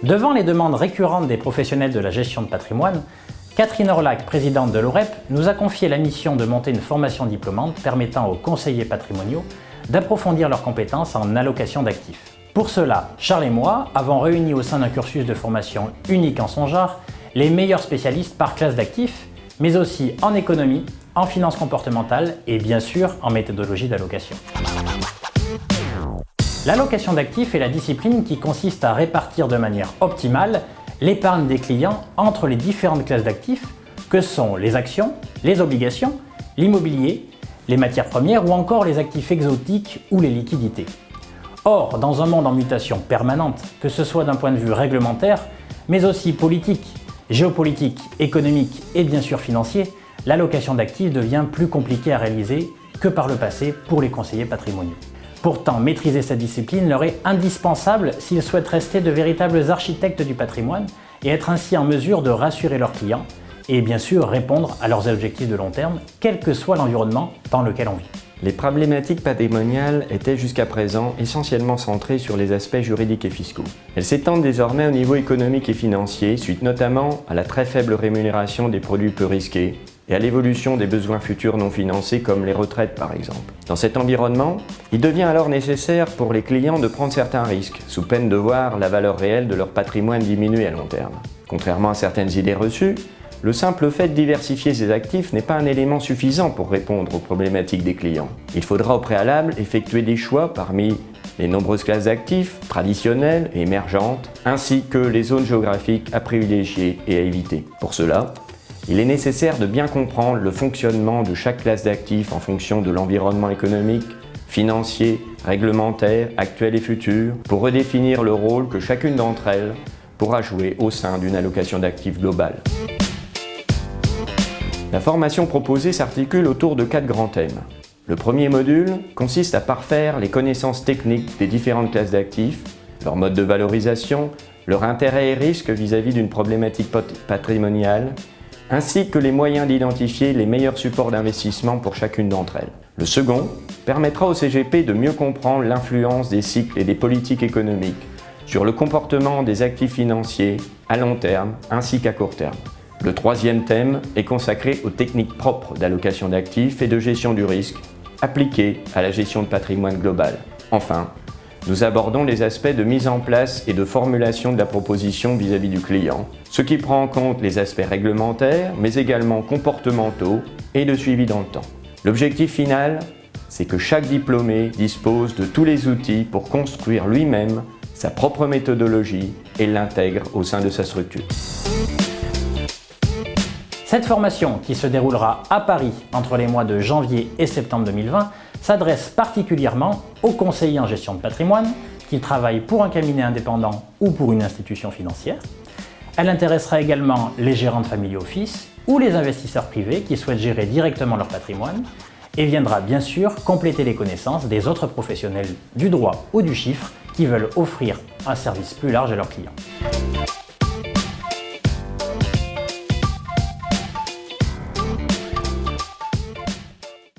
Devant les demandes récurrentes des professionnels de la gestion de patrimoine, Catherine Orlac, présidente de l'OREP, nous a confié la mission de monter une formation diplômante permettant aux conseillers patrimoniaux d'approfondir leurs compétences en allocation d'actifs. Pour cela, Charles et moi avons réuni au sein d'un cursus de formation unique en son genre les meilleurs spécialistes par classe d'actifs, mais aussi en économie, en finance comportementale et bien sûr en méthodologie d'allocation. L'allocation d'actifs est la discipline qui consiste à répartir de manière optimale l'épargne des clients entre les différentes classes d'actifs que sont les actions, les obligations, l'immobilier, les matières premières ou encore les actifs exotiques ou les liquidités. Or, dans un monde en mutation permanente, que ce soit d'un point de vue réglementaire, mais aussi politique, géopolitique, économique et bien sûr financier, l'allocation d'actifs devient plus compliquée à réaliser que par le passé pour les conseillers patrimoniaux. Pourtant, maîtriser cette discipline leur est indispensable s'ils souhaitent rester de véritables architectes du patrimoine et être ainsi en mesure de rassurer leurs clients et bien sûr répondre à leurs objectifs de long terme, quel que soit l'environnement dans lequel on vit. Les problématiques patrimoniales étaient jusqu'à présent essentiellement centrées sur les aspects juridiques et fiscaux. Elles s'étendent désormais au niveau économique et financier, suite notamment à la très faible rémunération des produits peu risqués et à l'évolution des besoins futurs non financés comme les retraites par exemple. Dans cet environnement, il devient alors nécessaire pour les clients de prendre certains risques, sous peine de voir la valeur réelle de leur patrimoine diminuer à long terme. Contrairement à certaines idées reçues, le simple fait de diversifier ses actifs n'est pas un élément suffisant pour répondre aux problématiques des clients. Il faudra au préalable effectuer des choix parmi les nombreuses classes d'actifs, traditionnelles et émergentes, ainsi que les zones géographiques à privilégier et à éviter. Pour cela, il est nécessaire de bien comprendre le fonctionnement de chaque classe d'actifs en fonction de l'environnement économique, financier, réglementaire, actuel et futur, pour redéfinir le rôle que chacune d'entre elles pourra jouer au sein d'une allocation d'actifs globale. La formation proposée s'articule autour de 4 grands thèmes. Le premier module consiste à parfaire les connaissances techniques des différentes classes d'actifs, leur mode de valorisation, leur intérêt et risque vis-à-vis d'une problématique patrimoniale, ainsi que les moyens d'identifier les meilleurs supports d'investissement pour chacune d'entre elles. Le second permettra au CGP de mieux comprendre l'influence des cycles et des politiques économiques sur le comportement des actifs financiers à long terme ainsi qu'à court terme. Le troisième thème est consacré aux techniques propres d'allocation d'actifs et de gestion du risque appliquées à la gestion de patrimoine global. Enfin, nous abordons les aspects de mise en place et de formulation de la proposition vis-à-vis du client, ce qui prend en compte les aspects réglementaires, mais également comportementaux et de suivi dans le temps. L'objectif final, c'est que chaque diplômé dispose de tous les outils pour construire lui-même sa propre méthodologie et l'intègre au sein de sa structure. Cette formation, qui se déroulera à Paris entre les mois de janvier et septembre 2020, s'adresse particulièrement aux conseillers en gestion de patrimoine qui travaillent pour un cabinet indépendant ou pour une institution financière. Elle intéressera également les gérants de family office ou les investisseurs privés qui souhaitent gérer directement leur patrimoine et viendra bien sûr compléter les connaissances des autres professionnels du droit ou du chiffre qui veulent offrir un service plus large à leurs clients.